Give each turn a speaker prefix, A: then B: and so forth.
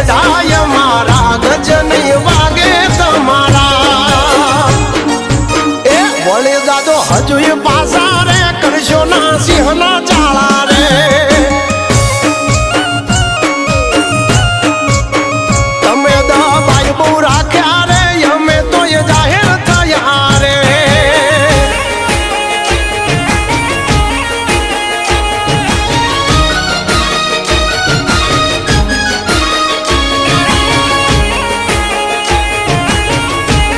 A: થાય મારા ગજની વાગે તમારા એ વળી દાદો હજુ પાસા રે કરશો ના સિંહના ચાળા